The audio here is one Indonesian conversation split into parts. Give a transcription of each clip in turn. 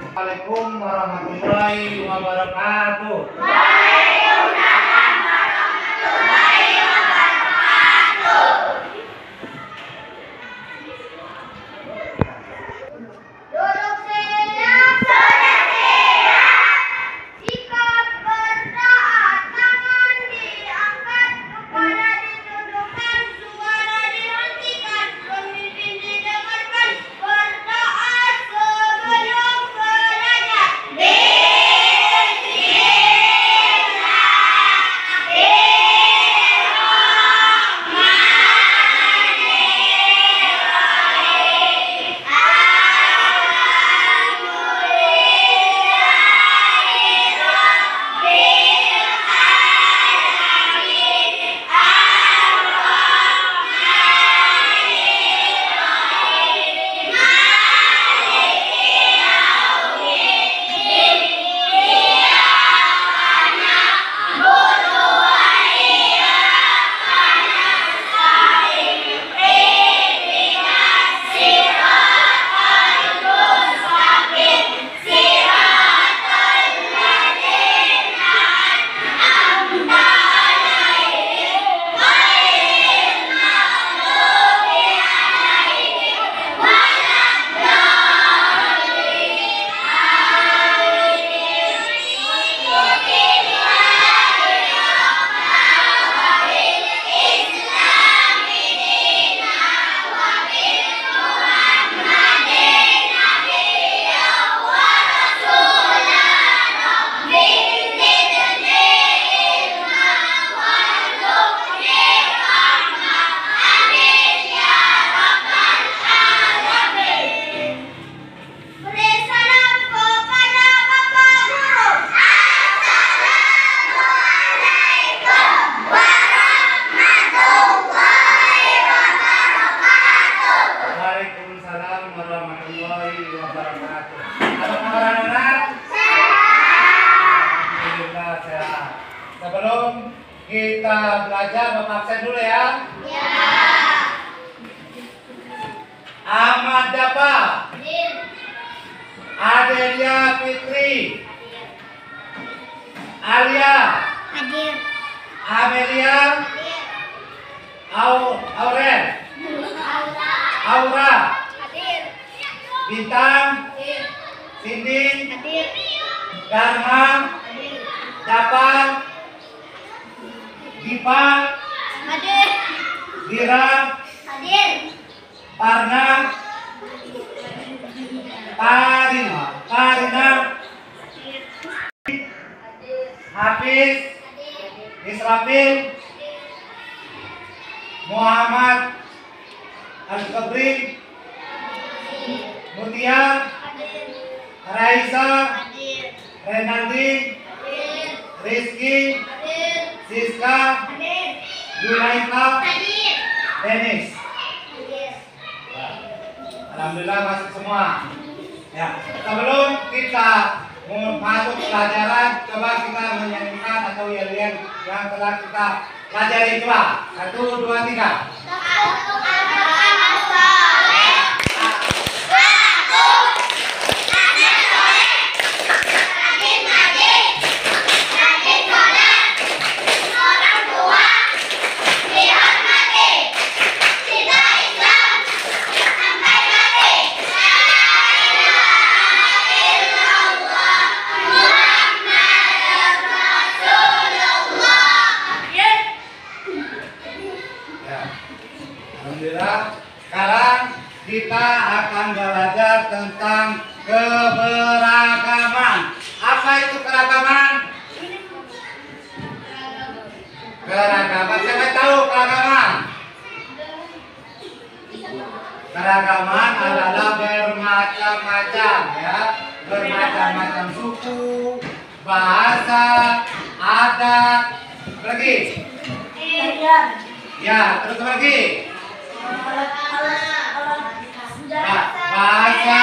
Assalamualaikum warahmatullahi wabarakatuh. Duduk siap, sudah siap. Sikap bertaat, tangan diangkat, kepala ditundukkan, suara dihentikan, pemimpin didengarkan, berdoa sebelum belajar. Waalaikumsalam warahmatullahi wabarakatuh. Apa kabar anak-anak? Alhamdulillah sehat. Sebelum kita belajar, Bapak absen dulu ya. Ahmad Dapa, Adelia Fitri, Alia, Amelia, Aurel, Aura, Bintang, Cindy, Dharma, Dapa, Dipa, Dira, Parna, Parina, Hafiz, Israfil, Muhammad, Al-Kabri, Mutia, Raisa, Renaldi, Rizky, Siska, Yulaika, Dennis. Alhamdulillah masuk semua. Ya, sebelum kita masuk pelajaran, coba kita menyanyikan atau yel-yel yang telah kita pelajari. Coba 1, 2, 3. Alhamdulillah, sekarang kita akan belajar tentang keberagaman. Apa itu keragaman? Keragaman, siapa tahu keragaman? Keragaman adalah bermacam-macam, ya, bermacam-macam suku, bahasa, adat, lagi. Ya, terus lagi. Bahasa,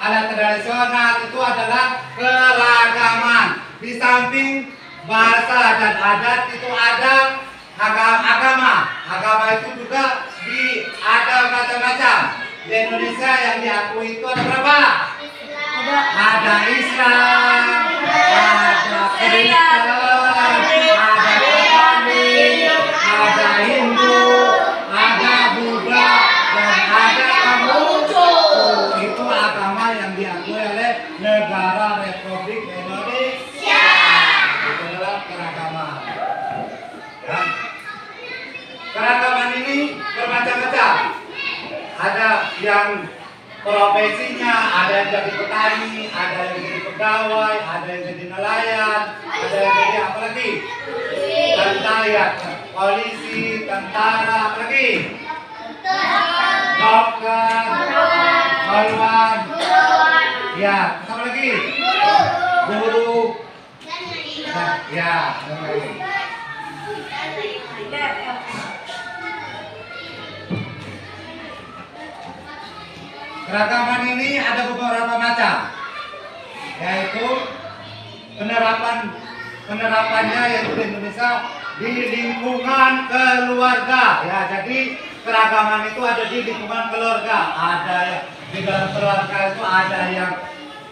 alat tradisional itu adalah keragaman. Di samping bahasa dan adat itu ada agama. Agama itu juga ada macam-macam. Di Indonesia yang diakui itu ada berapa? ada Islam, ada Kristen, ada Katolik, ada Hindu, ada Buddha, dan ada Konghucu. Itu agama yang diakui oleh negara Republik Indonesia. Itu adalah keragaman. Ya. Keragaman ini bermacam-macam. Ada yang profesinya, ada yang jadi petani, ada yang jadi pegawai, ada yang jadi nelayan, ada yang jadi apa lagi? Tentara, polisi, tentara, apa lagi? Dokter, polwan, ya, apa lagi? Guru, ya, apa lagi? Keragaman ini ada beberapa macam, yaitu penerapannya yaitu di Indonesia di lingkungan keluarga. Ya, jadi keragaman itu ada di lingkungan keluarga. Ada di dalam keluarga itu ada yang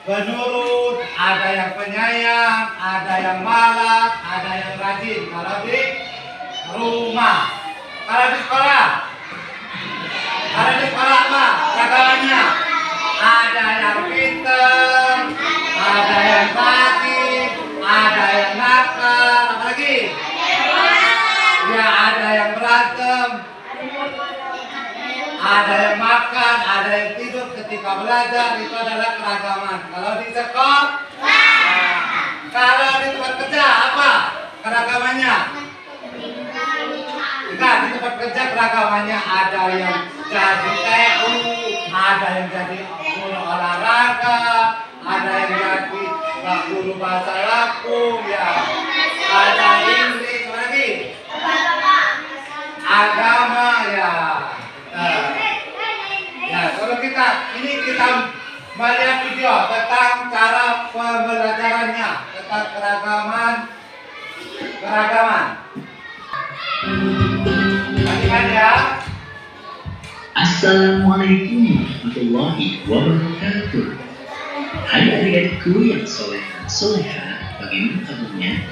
penurut, ada yang penyayang, ada yang malas, ada yang rajin. Kalau di rumah, kalau di sekolah. Ada di sekolah apa? Keragamannya ada yang pinter, ada yang baik, ada yang nakal, apa lagi? Ya, ada yang berantem, ada yang makan, ada yang tidur ketika belajar. Itu adalah keragaman. Kalau di sekolah, kalau di tempat kerja apa keragamannya? Enggak, di tempat kerja keragamannya ada yang jadi TU, ada yang jadi guru olahraga, ada yang jadi guru bahasa Lampung, ya, ada Inggris, apa lagi? Agama, ya. Ya, kalau kita melihat video tentang cara pembelajarannya, tentang keragaman. Perhatikan ya. Assalamualaikum warahmatullahi wabarakatuh. Hai adik-adikku yang soleh dan soleha, bagaimana kabarnya?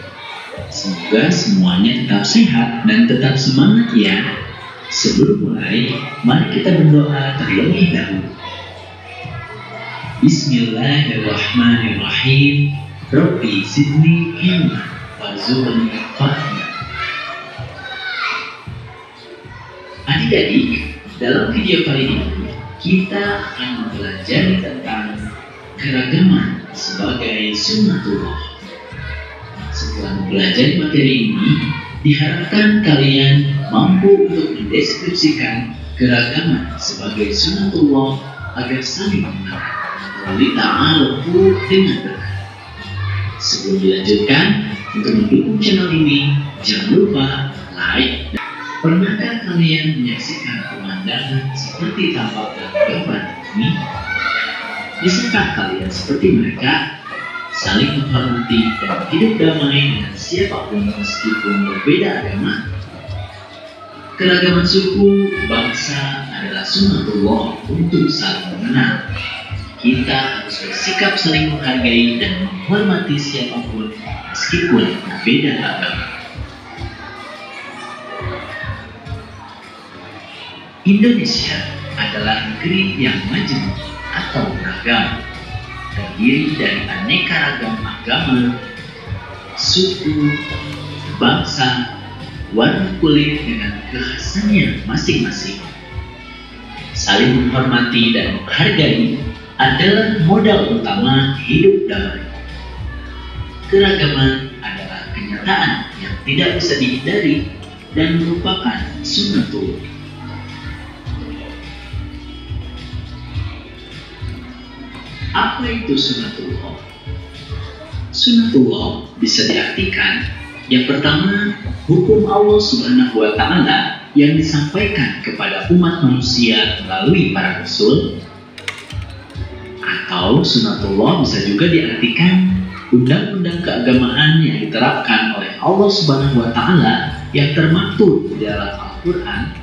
Semoga semuanya tetap sehat dan tetap semangat ya. Sebelum mulai, mari kita berdoa terlebih dahulu. Bismillahirrahmanirrahim. Rabbi zidni ilma warzuqni fahma. Adik-adik, dalam video kali ini kita akan mempelajari tentang keragaman sebagai sunnatullah. Setelah mempelajari materi ini, diharapkan kalian mampu untuk mendeskripsikan keragaman sebagai sunnatullah agar saling mengenal melalui ta'arufu dengan benar. Sebelum dilanjutkan, untuk mendukung channel ini, jangan lupa like. Pernahkah kalian menyaksikan pemandangan seperti tampak dalam gambar ini? Bisakah kalian seperti mereka, saling menghormati dan hidup damai dengan siapapun meskipun berbeda agama? Keragaman suku, bangsa adalah sunnatullah untuk saling mengenal. Kita harus bersikap saling menghargai dan menghormati siapapun meskipun berbeda agama. Indonesia adalah negeri yang majemuk atau beragam, terdiri dari aneka ragam agama, suku, bangsa, warna kulit dengan kekhasannya masing-masing. Saling menghormati dan menghargai adalah modal utama hidup damai. Keragaman adalah kenyataan yang tidak bisa dihindari dan merupakan sunnatullah. Apa itu sunnatullah? Sunnatullah bisa diartikan yang pertama, hukum Allah Subhanahu wa Ta'ala yang disampaikan kepada umat manusia melalui para rasul. Atau sunnatullah bisa juga diartikan undang-undang keagamaan yang diterapkan oleh Allah Subhanahu wa Ta'ala yang termaktub di dalam Al-Quran.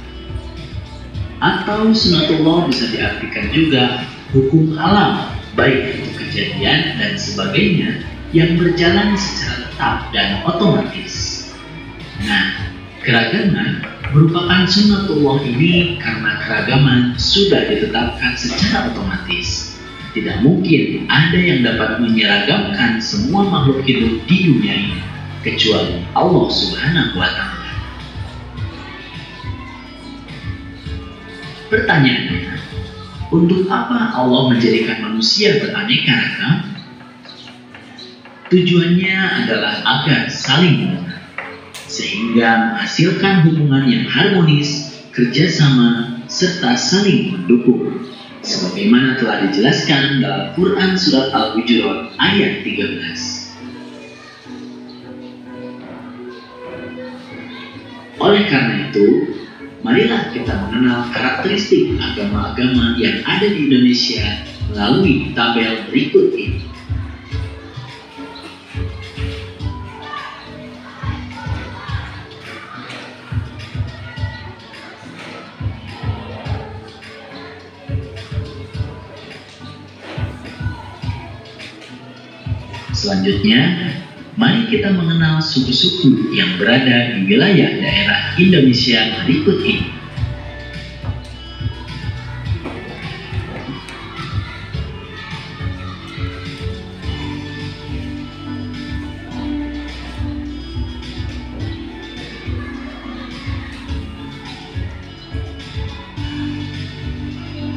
Atau sunnatullah bisa diartikan juga hukum alam, baik itu kejadian, dan sebagainya yang berjalan secara tetap dan otomatis. Nah, keragaman merupakan sunnatullah ini karena keragaman sudah ditetapkan secara otomatis. Tidak mungkin ada yang dapat menyeragamkan semua makhluk hidup di dunia ini, kecuali Allah Subhanahu wa Ta'ala. Pertanyaannya, untuk apa Allah menjadikan manusia beraneka ragam? Tujuannya adalah agar saling mengenal, sehingga menghasilkan hubungan yang harmonis, kerjasama, serta saling mendukung. Sebagaimana telah dijelaskan dalam Quran Surat Al-Hujurat ayat 13. Oleh karena itu, marilah kita mengenal karakteristik agama-agama yang ada di Indonesia melalui tabel berikut ini. Selanjutnya, mari kita mengenal suku-suku yang berada di wilayah daerah Indonesia berikut ini.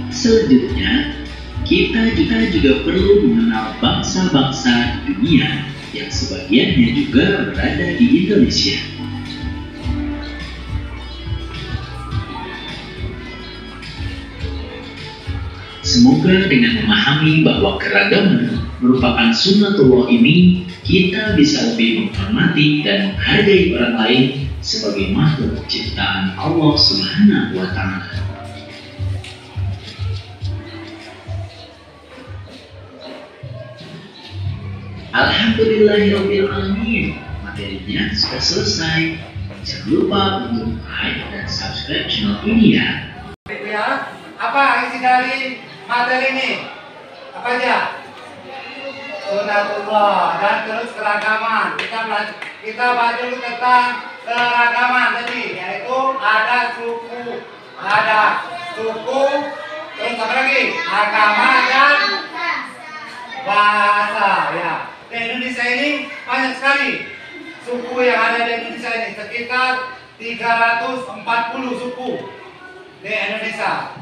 Selanjutnya, kita juga perlu mengenal bangsa-bangsa di dunia yang sebagiannya juga berada di Indonesia. Semoga dengan memahami bahwa keragaman merupakan sunnatullah ini, kita bisa lebih menghormati dan menghargai orang lain sebagai makhluk ciptaan Allah Subhanahu wa Ta'ala. Alhamdulillahirrahmanirrahim. Materinya sudah selesai. Jangan lupa untuk like dan subscribe channel ini ya. Ya, apa isi dari materi ini? Apa aja? Sunnatullah dan terus keragaman. Kita bahas dulu tentang keragaman tadi, yaitu ada suku, terus apa lagi? Agama dan bahasa. Ya. Di Indonesia ini banyak sekali suku yang ada di Indonesia ini, sekitar 340 suku di Indonesia.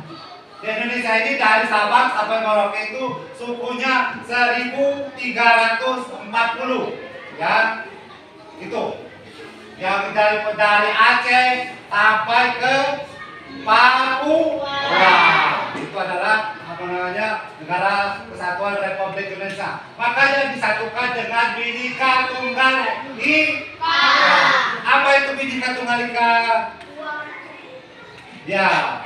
Di Indonesia ini dari Sabang sampai Merauke itu sukunya 1340, ya, itu. Yang dari Aceh sampai ke Papua, itu adalah negara Kesatuan Republik Indonesia. Makanya disatukan dengan Bhinneka Tunggal Ika. Apa itu Bhinneka Tunggal Ika? Ya,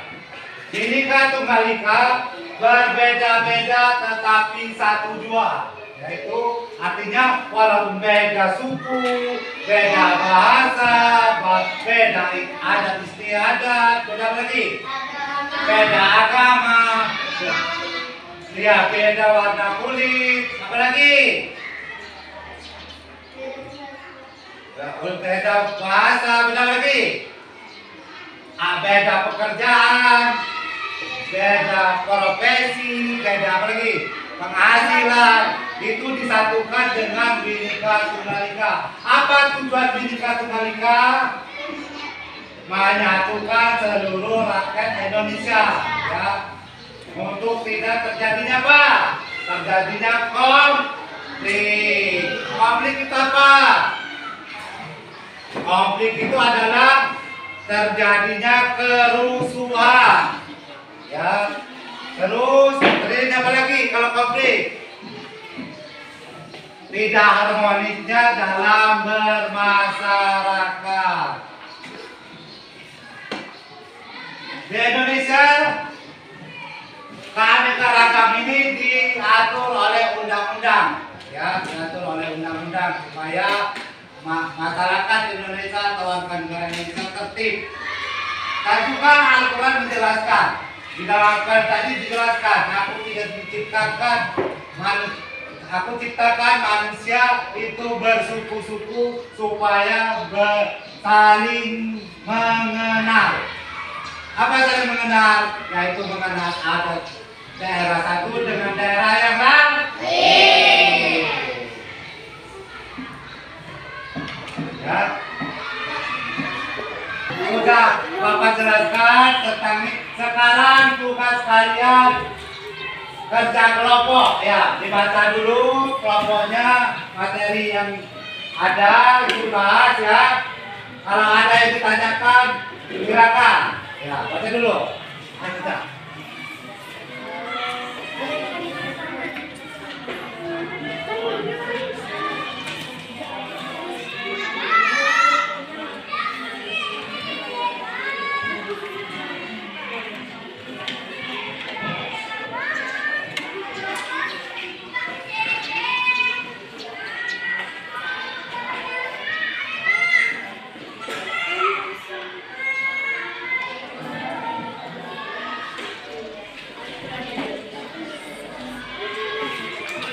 Bhinneka Tunggal Ika berbeda-beda tetapi satu jua, yaitu artinya walaupun beda suku, beda bahasa, beda adat istiadat, beda lagi, beda agama, ya beda warna kulit, apa lagi? Beda bahasa, beda lagi. Beda pekerjaan, beda profesi, beda apa lagi? Penghasilan, itu disatukan dengan Bhinneka Tunggal Ika. Apa tujuan Bhinneka Tunggal Ika? Menyatukan seluruh rakyat Indonesia, ya, untuk tidak terjadinya apa? Terjadinya konflik. Konflik itu apa? Konflik itu adalah terjadinya kerusuhan, ya. Terus terjadinya apa lagi kalau konflik? Tidak harmonisnya dalam bermasyarakat. Di Indonesia, keanekaragam ini diatur oleh undang-undang, ya, diatur oleh undang-undang supaya masyarakat Indonesia atau warga negara Indonesia tertib. Dan juga Al-Quran menjelaskan, di dalam Al-Quran tadi dijelaskan, aku tidak menciptakan Aku ciptakan manusia itu bersuku-suku supaya saling mengenal. Apa saling mengenal? Yaitu mengenal adat daerah satu dengan daerah yang lain. Ya. Sudah Bapak jelaskan tentang ini. Sekarang tugas kalian kerja kelompok ya, dibaca dulu kelompoknya, materi yang ada dibahas ya. Kalau ada yang ditanyakan silakan ya, baca dulu. Ayo kita.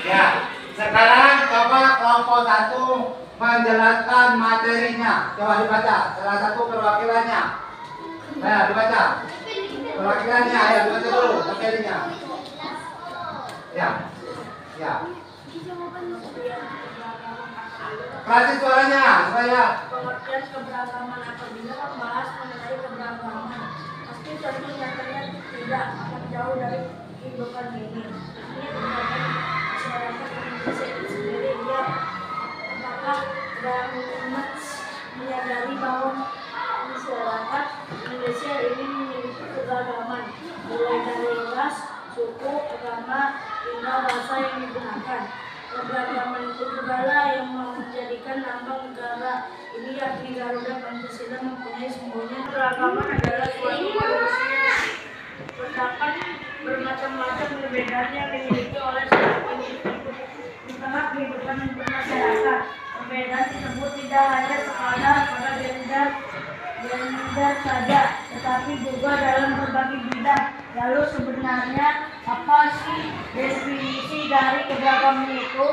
Ya, sekarang coba kelompok satu menjelaskan materinya. Coba dibaca, salah satu perwakilannya. Ya, dibaca. Perwakilannya, ya dibaca dulu materinya. Ya, ya. Kasih suaranya, supaya. Pengertian keberagaman apabila membahas mengenai keberagaman pasti tentu nyatanya tidak akan jauh dari kehidupan ini. Ini keberagaman masyarakat Indonesia itu sendiri dia apakah dan umat menyadari bahwa masyarakat Indonesia ini memiliki keberagaman mulai dari ras, suku, agama, hingga bahasa yang digunakan. Keberagaman itu juga yang menjadikan lambang negara ini, yakni Garuda Pancasila mempunyai simbolnya. Keberagaman adalah suatu manusia terdapat bermacam-macam perbedaan yang dimiliki oleh setiap individu di tengah kehidupan bermasyarakat. Perbedaan tersebut tidak hanya sekadar pada gender saja, tetapi juga dalam berbagai bidang. Lalu sebenarnya apa sih definisi dari keberagaman itu?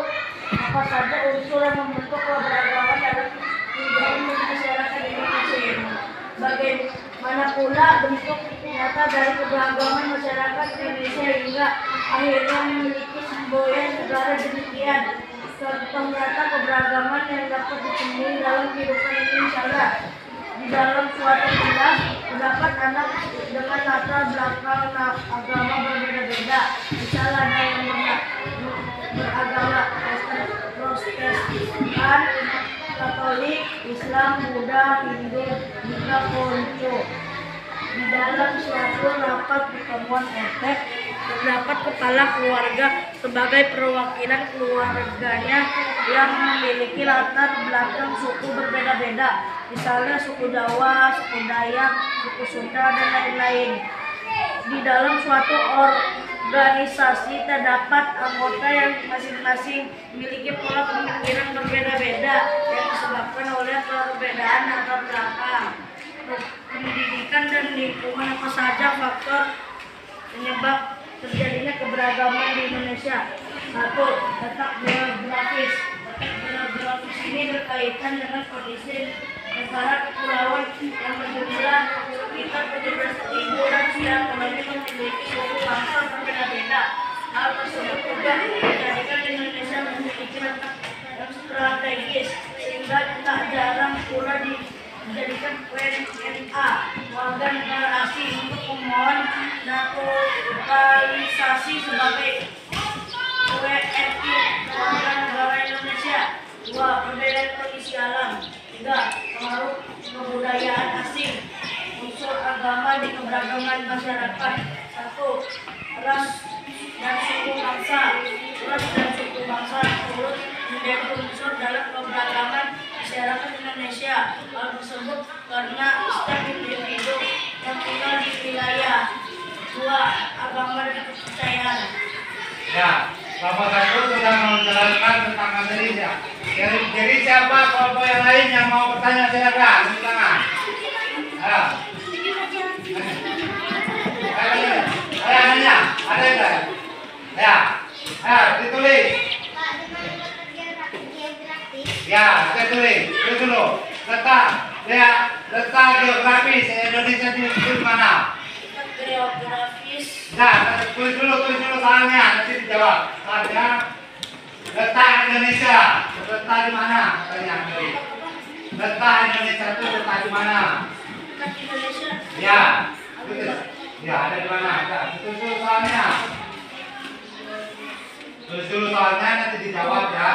Apa saja unsur yang membentuk keberagaman dalam kehidupan masyarakat Indonesia ini? Bagaimana pula bentuk nyata dari keberagaman masyarakat Indonesia hingga akhirnya memiliki semboyan negara demikian? Contoh nyata keberagaman yang dapat ditemui dalam kehidupan ini misalnya di dalam suatu kelas terdapat anak dengan latar belakang agama berbeda-beda. Misalnya ada yang beragama Protestan, Katolik, Islam, Buddha, Hindu, hingga Konghucu. Di dalam suatu rapat pertemuan RT terdapat kepala keluarga sebagai perwakilan keluarganya yang memiliki latar belakang suku berbeda-beda, misalnya suku Jawa, suku Dayak, suku Sunda, dan lain-lain. Di dalam suatu organisasi terdapat anggota yang masing-masing memiliki pola pemikiran berbeda-beda yang disebabkan oleh perbedaan latar belakang. Pendidikan dan lingkungan apa saja faktor penyebab terjadinya keberagaman di Indonesia? 1. Letak geografis. Letak geografis ini berkaitan dengan kondisi negara kepulauan yang berjumlah sekitar 17.000 dan setiap pulau memiliki suku bangsa berbeda-beda. Hal tersebut juga menjadikan Indonesia memiliki letak yang strategis sehingga tak jarang pula dijadikan WNA, warga negara asing, untuk memohon naturalisasi sebagai WNI, warga negara Indonesia. 2. Perbedaan kondisi alam. 3. Pengaruh kebudayaan asing. Unsur agama di keberagaman masyarakat. 1. Ras dan suku bangsa. Ras dan suku bangsa turut menjadi unsur dalam keberagaman masyarakat Indonesia. Hal tersebut karena setiap individu yang tinggal di wilayah. 2. Agama dan kepercayaan. Ya, Bapak satu sudah menjelaskan tentang materinya. Jadi siapa kelompok yang lain yang mau bertanya silakan, silakan. Ayo. Ayo nanya, ada enggak? Ya, ditulis. tulis dulu. Letak geografis Indonesia itu di mana? Geografis. Nah, tulis dulu soalnya, nanti dijawab. Soalnya letak Indonesia, letak di mana? Katanya. Letak Indonesia itu letak di mana? Letak Indonesia. Ya, tulis. Ya, ada di mana? Tulis dulu soalnya. Tulis dulu soalnya, nanti dijawab ya.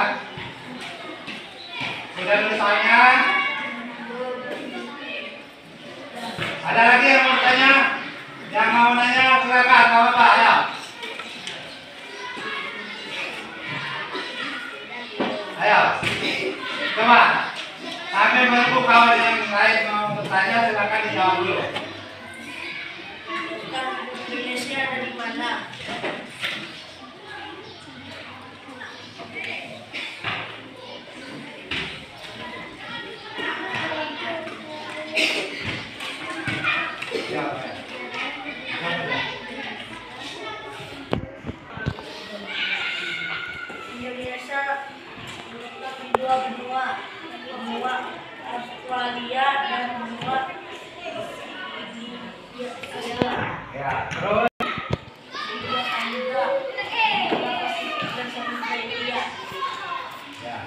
Sudah tulis soalnya? Ada lagi yang mau tanya? Yang mau nanya silakan, nggak apa-apa, ayo. Ayo, coba. Sambil menunggu kawan yang lain mau bertanya, silakan dijawab dulu. Indonesia ada di mana? Ya. Indonesia terletak di dua benua Australia dan benua Asia. Ya, terus. Benua Samudra, benua Pasifik dan Samudra India. Ya,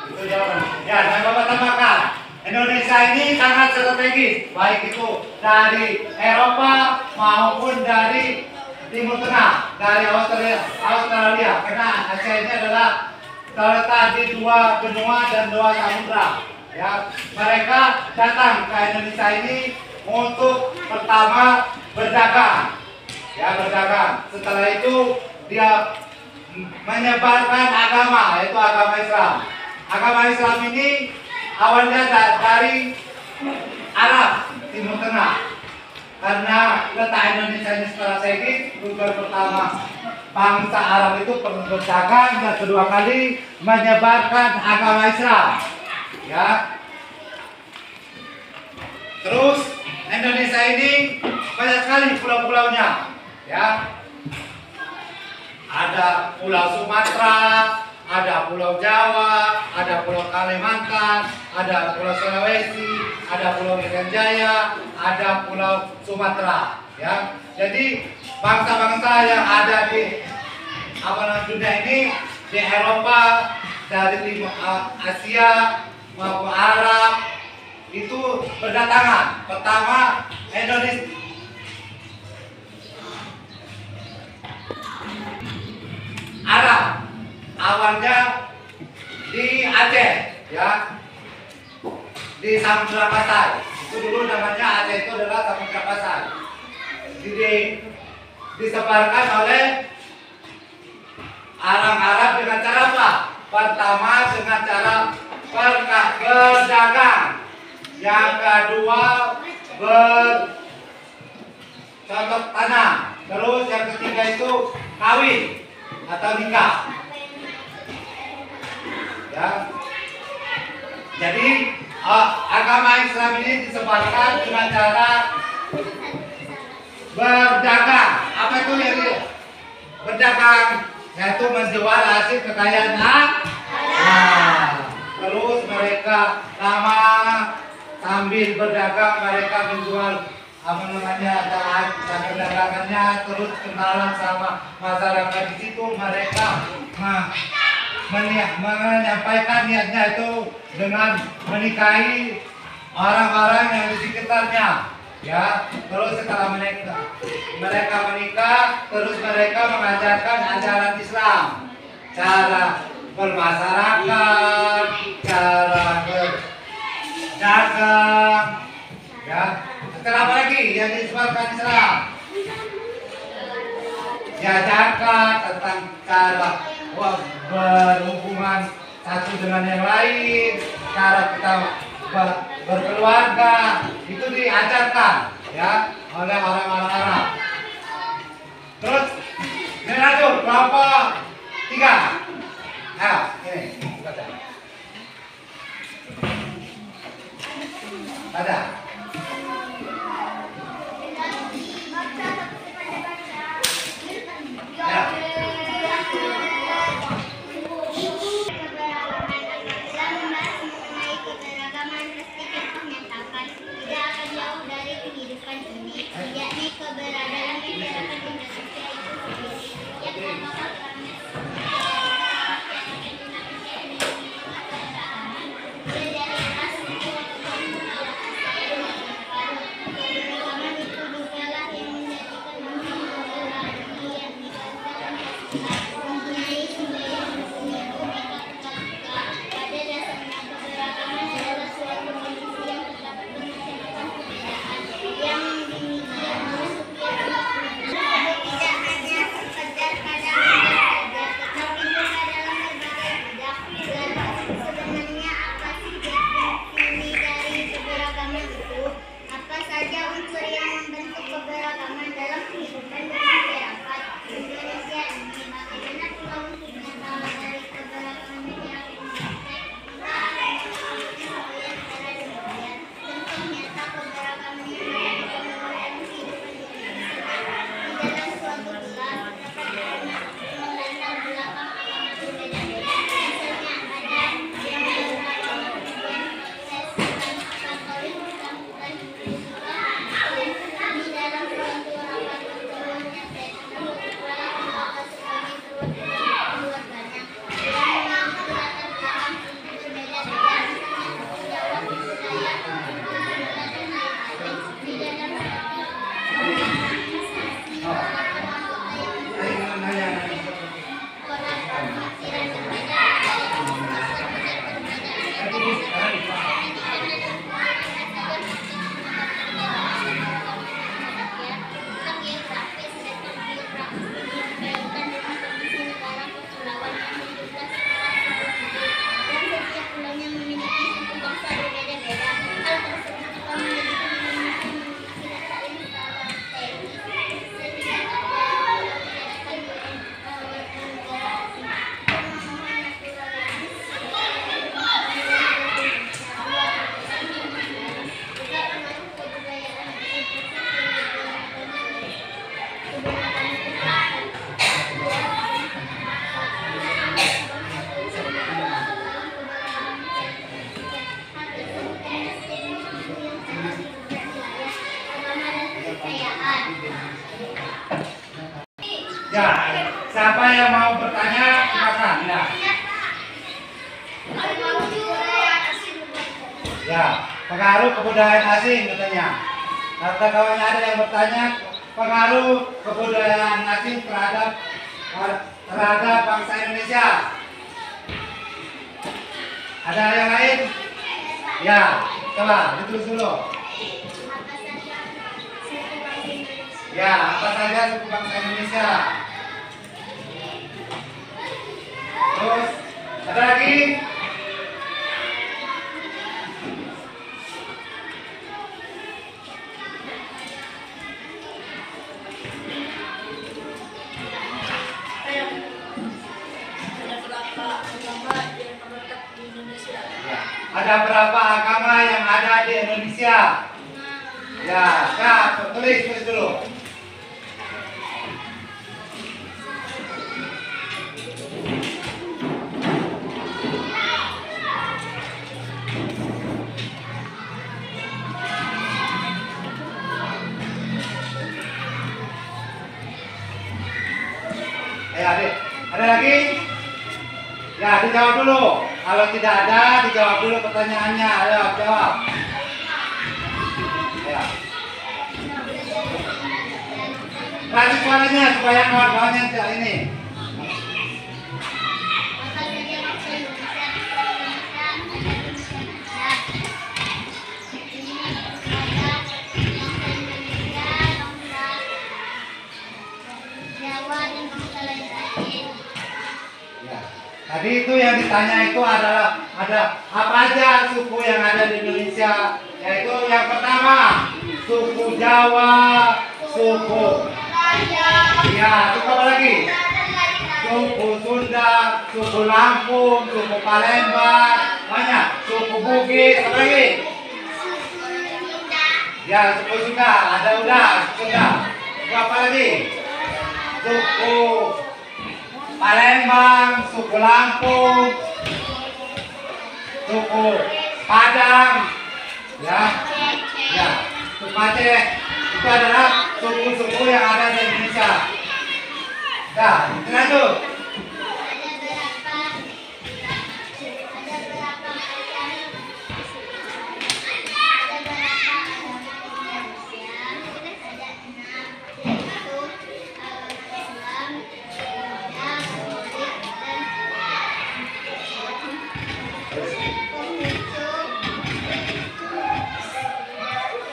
itu jawaban. Ya, dan Bapak tambahkan. Indonesia ini sangat strategis, baik itu dari Eropa maupun dari Timur Tengah, dari Australia. Karena Asia ini adalah terletak di dua benua dan dua samudra. Ya, mereka datang ke Indonesia ini untuk pertama berdagang. Ya, berdagang. Setelah itu dia menyebarkan agama, yaitu agama Islam. Agama Islam ini awalnya dari Arab Timur Tengah, karena letak Indonesia ini strategis. Tujuan pertama bangsa Arab itu berdagang, dan kedua kali menyebarkan agama Islam. Ya, terus Indonesia ini banyak sekali pulau-pulaunya. Ya, ada Pulau Sumatera, ada Pulau Jawa, ada Pulau Kalimantan, ada Pulau Sulawesi, ada Pulau Irian Jaya, ada Pulau Sumatera. Ya, jadi bangsa-bangsa yang ada di dunia ini, di Eropa, dari timur Asia maupun Arab, itu berdatangan. Pertama Indonesia. Arab awalnya di Aceh, ya, di Samudra Pasai. Itu dulu namanya Aceh, itu adalah Samudra Pasai. Disebarkan oleh orang Arab dengan cara apa? Pertama dengan cara berdagang, yang kedua bercocok tanam, terus yang ketiga itu kawin atau nikah. Ya, jadi agama Islam ini disebarkan dengan cara berdagang. Apa itu ya? Berdagang, yaitu menjual hasil kekayaan. Terus mereka sambil berdagang mereka menjual dagangannya, terus kenalan sama masyarakat di situ. Mereka menyampaikan niatnya itu dengan menikahi orang-orang yang di sekitarnya. Ya, terus setelah mereka menikah, terus mereka mengajarkan ajaran Islam, cara bermasyarakat, cara berdagang. Ya, setelah apa lagi yang disebarkan Islam? Ya, zakat, tentang cara berhubungan satu dengan yang lain, cara kita berkeluarga, itu diajarkan ya oleh orang-orang Arab. Terus ini lanjut kelompok 3. Ini baca. Ada. Ya. yang mau bertanya, silakan. Ya. Ya, pengaruh kebudayaan asing katanya. Kata kawannya ada yang bertanya, pengaruh kebudayaan asing terhadap bangsa Indonesia. Ada yang lain? Ya, coba ditulis dulu. Ya, apa saja suku bangsa Indonesia? Terus, ada lagi? Ada berapa agama yang ada di Indonesia? Ya, Kak, tulis dulu. Adik, ada lagi? Ya, dijawab dulu. Kalau tidak ada, dijawab dulu pertanyaannya. Ayo, jawab. Ya. Kasih suaranya supaya kawan-kawannya tidak ini. Tadi itu yang ditanya itu adalah ada apa aja suku yang ada di Indonesia, yaitu yang pertama suku Jawa, suku suku apa lagi? Suku Sunda, suku Lampung, suku Palembang, banyak, suku Bugis, apa lagi? Ya, suku Sunda, ada udah, Sunda. Suku apa lagi? Suku Palembang, suku Lampung, suku Padang, ya, suku Aceh, itu adalah suku-suku yang ada di Indonesia. Nah, itu lanjut.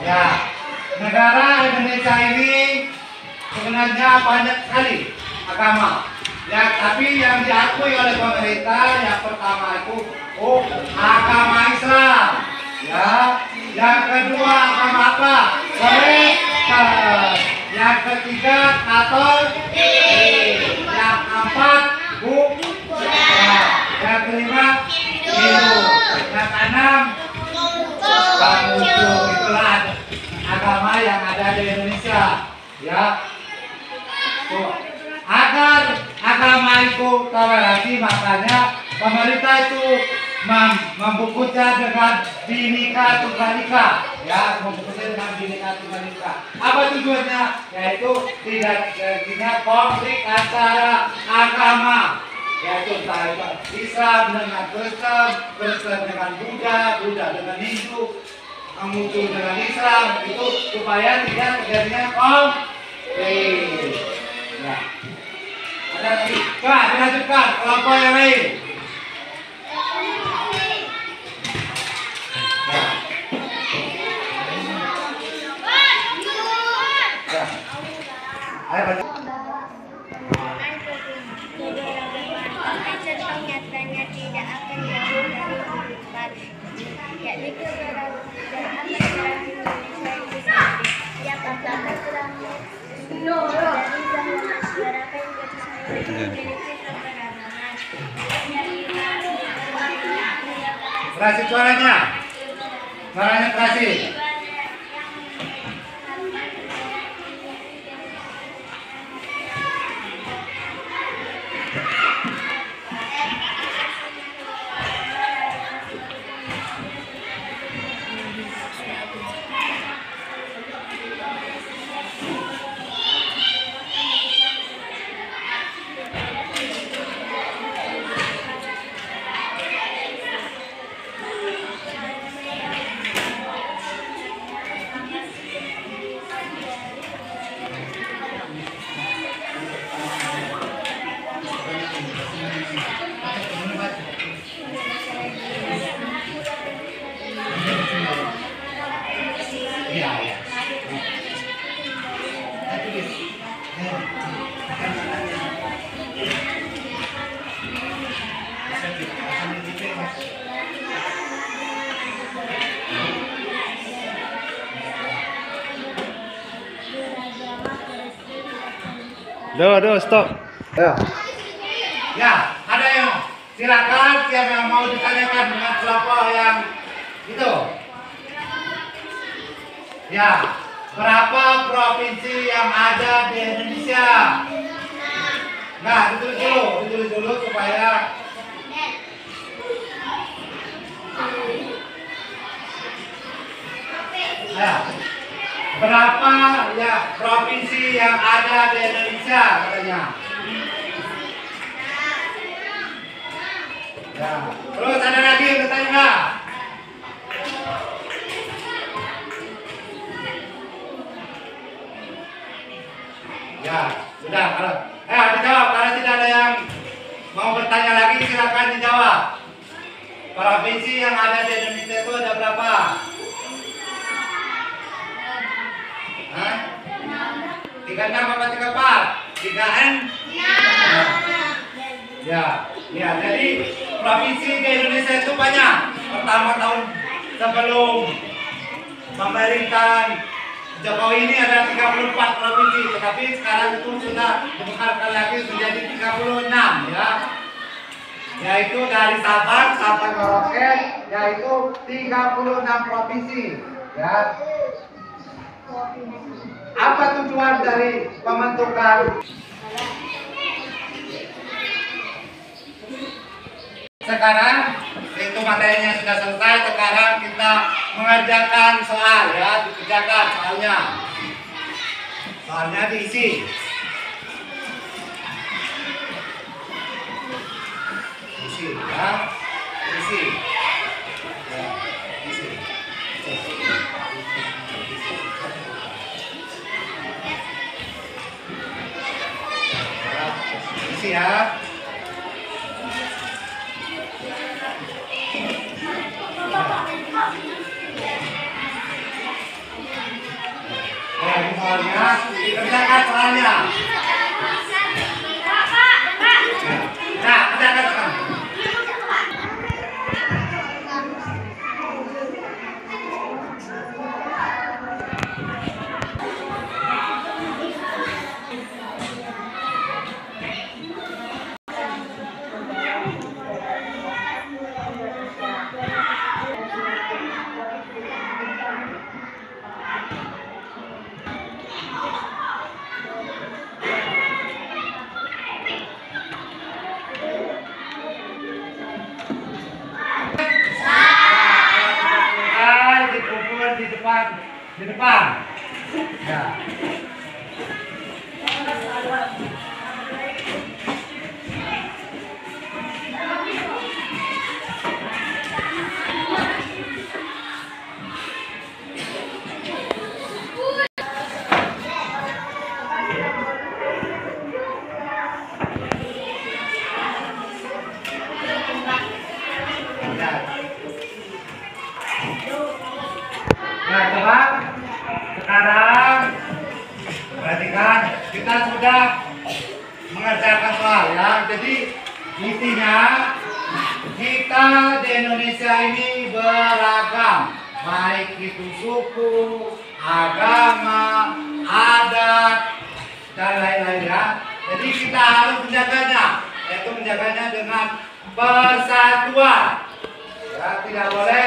Ya, negara Indonesia ini sebenarnya banyak sekali agama. Ya, tapi yang diakui oleh pemerintah yang pertama itu agama Islam. Ya, yang kedua agama apa? Kristen. Yang ketiga Katolik. Yang keempat Buddha. Yang kelima Hindu. Yang keenam Konghucu. Itulah agama yang ada di Indonesia, ya. Tuh. Agar agama itu toleransi, makanya pemerintah itu membungkusnya dengan Bhinneka Tunggal Ika, ya, membungkusnya dengan Bhinneka Tunggal Ika. Apa tujuannya? Yaitu tidak terjadinya konflik antara agama, yaitu Islam dengan Kristen, Kristen dengan Buddha, Buddha dengan Hindu, Konghucu dengan Islam, itu supaya tidak terjadinya konflik. Ya. Ada lagi? Coba dilanjutkan kelompok yang lain. Ya. Ya. Ayo baca. Nyatanya tidak akan jauh dari kehidupan, yakni keberadaan negara Indonesia itu sendiri. Yang pertama dari bahwa masyarakat itu sendiri memiliki keberagaman. Berhasil suaranya. Suaranya berhasil. Stop. Ya. Ya, ada yang silakan yang mau ditanyakan dengan kelompok yang itu. Ya, berapa provinsi yang ada di Indonesia? Nah, ditulis dulu supaya ya. Berapa ya provinsi yang ada di Indonesia katanya? Ya. Terus ada lagi yang bertanya nggak? Ya, sudah. Kalau dijawab. Kalau tidak ada yang mau bertanya lagi, silakan dijawab. Provinsi yang ada di Indonesia itu ada berapa? Hah? 36 apa 34? 3N? Ya, jadi provinsi di Indonesia itu banyak. Pertama tahun sebelum pemerintahan Jokowi ini ada 34 provinsi, tetapi sekarang itu sudah dibekalkan lagi menjadi 36 ya. Yaitu dari Sabang sampai Merauke, yaitu 36 provinsi ya. Apa tujuan dari pembentukan? Sekarang itu materinya sudah selesai. Sekarang kita mengerjakan soal ya, dikerjakan soalnya. Soalnya diisi. Isi ya, isi. Ya, isi. Isi ya. Soalnya dikerjakan soalnya. Nah, kerjakan sekarang. Di depan. Ya. Nah, coba sekarang perhatikan, kita sudah mengerjakan soal ya. Jadi intinya kita di Indonesia ini beragam, baik itu suku, agama, adat, dan lain-lain ya. Jadi kita harus menjaganya, yaitu menjaganya dengan persatuan. Ya, tidak boleh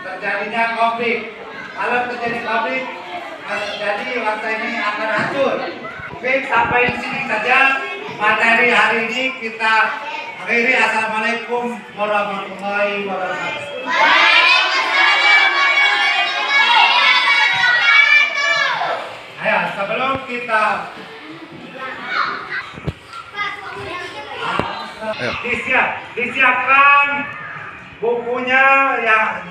terjadinya konflik. Kalau terjadi konflik, jadi bangsa ini akan hancur. Oke, sampai di sini saja materi hari ini kita akhiri. Assalamualaikum warahmatullahi wabarakatuh. Ayo, sebelum kita disiapkan bukunya yang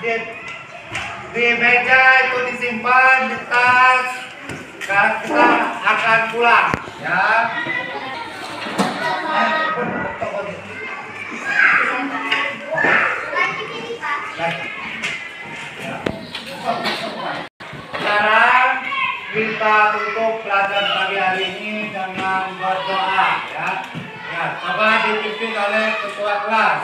di meja itu disimpan di tas. Sekarang kita akan pulang ya. Sekarang kita tutup pelajaran pagi hari ini dengan berdoa ya. Ya, coba dipimpin oleh ketua kelas.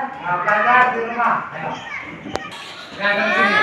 Nah, belajar di rumah. Ayo. Ya, dari sini.